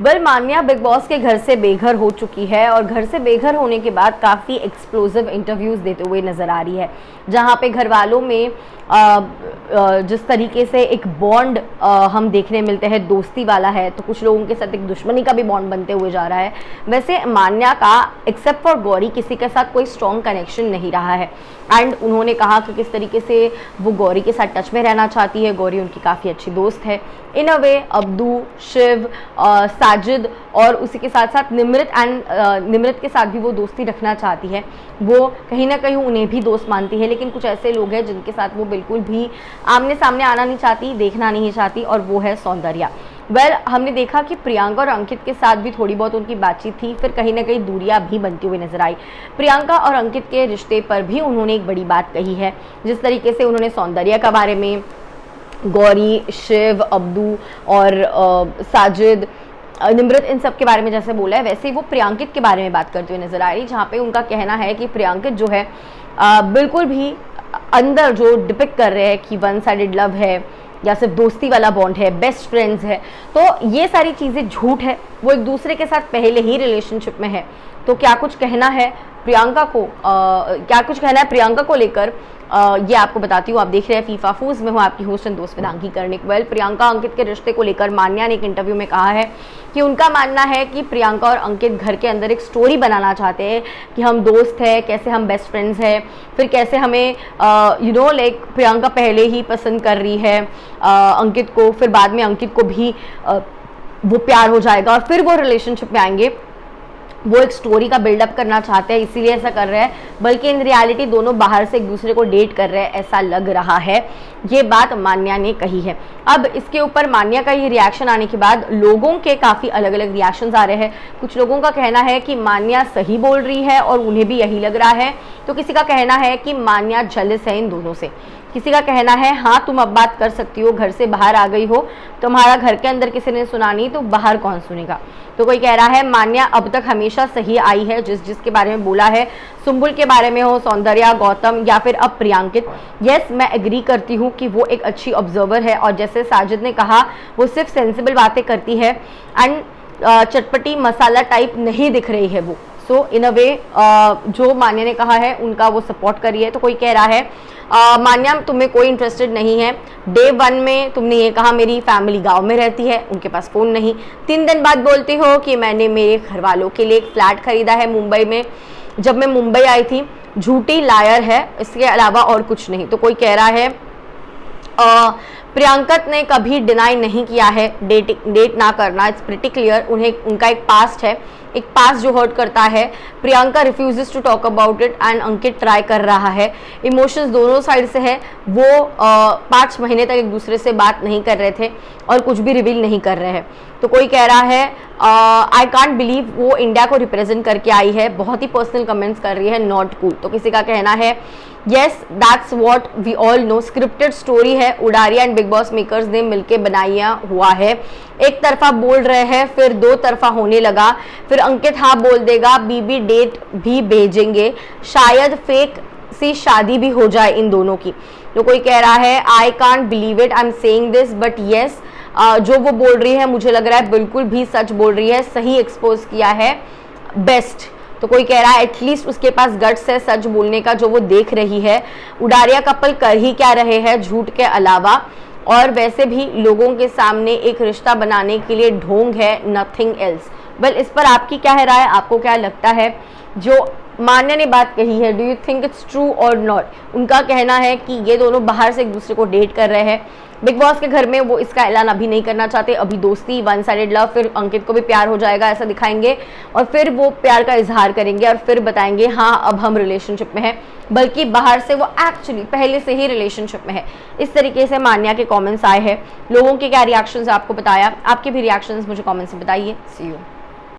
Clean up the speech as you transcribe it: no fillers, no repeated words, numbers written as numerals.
Well मान्या big boss के घर से बेघर हो चुकी है और घर से बेघर होने के बाद काफ़ी एक्सप्लोसिव इंटरव्यूज़ देते हुए नज़र आ रही है, जहां पे घर वालों में जिस तरीके से एक बॉन्ड हम देखने मिलते हैं दोस्ती वाला है, तो कुछ लोगों के साथ एक दुश्मनी का भी बॉन्ड बनते हुए जा रहा है। वैसे मान्या का एक्सेप्ट फॉर गौरी किसी के साथ कोई स्ट्रॉन्ग कनेक्शन नहीं रहा है एंड उन्होंने कहा कि किस तरीके से वो गौरी के साथ टच में रहना चाहती है। गौरी उनकी काफ़ी अच्छी दोस्त है इन अ वे। अब्दू, शिव, साजिद और उसी के साथ साथ निमृत के साथ भी वो दोस्ती रखना चाहती है। वो कहीं ना कहीं उन्हें भी दोस्त मानती है, लेकिन कुछ ऐसे लोग हैं जिनके साथ वो बिल्कुल भी आमने सामने आना नहीं चाहती, देखना नहीं चाहती, और वो है सौंदर्या। वेल हमने देखा कि प्रियंका और अंकित के साथ भी थोड़ी बहुत उनकी बातचीत थी, फिर कहीं ना कहीं दूरियां भी बनती हुई नजर आई। प्रियंका और अंकित के रिश्ते पर भी उन्होंने एक बड़ी बात कही है, जिस तरीके से उन्होंने सौंदर्या के बारे में, गौरी, शिव, अब्दू और साजिद, निमृत, इन सब के बारे में जैसे बोला है, वैसे ही वो प्रियंकित के बारे में बात करते हुए नजर आ रही, जहाँ पे उनका कहना है कि प्रियंकित जो है बिल्कुल भी अंदर जो डिपिक्ट कर रहे हैं कि वन साइडेड लव है या सिर्फ दोस्ती वाला बॉन्ड है, बेस्ट फ्रेंड्स है, तो ये सारी चीज़ें झूठ है। वो एक दूसरे के साथ पहले ही रिलेशनशिप में है। तो क्या कुछ कहना है प्रियंका को लेकर ये आपको बताती हूँ। आप देख रहे हैं फीफा फूज में हूँ आपकी होस्ट एंड दोस्त वेदांगी कर्णिक। वेल प्रियंका अंकित के रिश्ते को लेकर मान्या ने एक इंटरव्यू में कहा है कि उनका मानना है कि प्रियंका और अंकित घर के अंदर एक स्टोरी बनाना चाहते हैं कि हम दोस्त हैं, कैसे हम बेस्ट फ्रेंड्स हैं, फिर कैसे हमें लाइक प्रियंका पहले ही पसंद कर रही है अंकित को, फिर बाद में अंकित को भी वो प्यार हो जाएगा और फिर वो रिलेशनशिप में आएंगे। वो एक स्टोरी का बिल्डअप करना चाहते हैं, इसीलिए ऐसा कर रहे हैं, बल्कि इन रियलिटी दोनों बाहर से एक दूसरे को डेट कर रहे हैं ऐसा लग रहा है। ये बात मान्या ने कही है। अब इसके ऊपर मान्या का ये रिएक्शन आने के बाद लोगों के काफ़ी अलग अलग रिएक्शंस आ रहे हैं। कुछ लोगों का कहना है कि मान्या सही बोल रही है और उन्हें भी यही लग रहा है, तो किसी का कहना है कि मान्या जेलस है इन दोनों से। किसी का कहना है हाँ तुम अब बात कर सकती हो, घर से बाहर आ गई हो, तुम्हारा घर के अंदर किसी ने सुना नहीं तो बाहर कौन सुनेगा। तो कोई कह रहा है मान्या अब तक हमेशा सही आई है, जिसके बारे में बोला है, सुंबुल के बारे में हो, सौंदर्या, गौतम या फिर अब प्रियंकित। यस मैं एग्री करती हूँ कि वो एक अच्छी ऑब्जर्वर है और जैसे साजिद ने कहा वो सिर्फ सेंसिबल बातें करती है एंड चटपटी मसाला टाइप नहीं दिख रही है वो। सो इन अ वे जो मान्या ने कहा है उनका वो सपोर्ट करिए। तो कोई कह रहा है मान्या तुम्हें कोई इंटरेस्टेड नहीं है। डे 1 में तुमने ये कहा मेरी फैमिली गांव में रहती है, उनके पास फ़ोन नहीं। 3 दिन बाद बोलती हो कि मैंने मेरे घर वालों के लिए एक फ्लैट खरीदा है मुंबई में, जब मैं मुंबई आई थी। झूठी लायर है, इसके अलावा और कुछ नहीं। तो कोई कह रहा है प्रियंका ने कभी डिनाई नहीं किया है डेट ना करना, इट्स प्रिटी क्लियर। उनका एक पास्ट है, एक पास्ट जो हर्ट करता है। Priyanka refuses to talk about it and Ankit try कर रहा है। इमोशंस दोनों साइड से है। वो 5 महीने तक एक दूसरे से बात नहीं कर रहे थे और कुछ भी रिवील नहीं कर रहे हैं। तो कोई कह रहा है आई कांट बिलीव वो इंडिया को रिप्रेजेंट करके आई है, बहुत ही पर्सनल कमेंट्स कर रही है, नॉट कूल। तो किसी का कहना है yes that's what we all know, scripted story है, Udaariyaan and Bigg Boss makers ने मिलके बनाया हुआ है। एक तरफा बोल रहे हैं फिर 2 तरफा होने लगा, फिर अंकित हाँ बोल देगा, बीबी डेट भी भेजेंगे, शायद फेक सी शादी भी हो जाए इन दोनों की। तो कोई कह रहा है I can't believe it, I am saying this but yes जो वो बोल रही है मुझे लग रहा है बिल्कुल भी सच बोल रही है, सही एक्सपोज किया है, बेस्ट। तो कोई कह रहा है एटलीस्ट उसके पास गट्स है सच बोलने का जो वो देख रही है। उडारिया कपल कर ही क्या रहे हैं झूठ के अलावा, और वैसे भी लोगों के सामने एक रिश्ता बनाने के लिए ढोंग है, नथिंग एल्स। वेल इस पर आपकी क्या है राय, आपको क्या लगता है जो मान्या ने बात कही है, do you think it's true और नॉट? उनका कहना है कि ये दोनों बाहर से एक दूसरे को डेट कर रहे हैं, बिग बॉस के घर में वो इसका ऐलान अभी नहीं करना चाहते, अभी दोस्ती, वन साइडेड लव, फिर अंकित को भी प्यार हो जाएगा ऐसा दिखाएंगे और फिर वो प्यार का इजहार करेंगे और फिर बताएंगे हाँ अब हम रिलेशनशिप में हैं, बल्कि बाहर से वो एक्चुअली पहले से ही रिलेशनशिप में है। इस तरीके से मान्या के कमेंट्स आए हैं। लोगों के क्या रिएक्शंस आपको बताया, आपके भी रिएक्शंस मुझे कमेंट्स में बताइए। सी यू।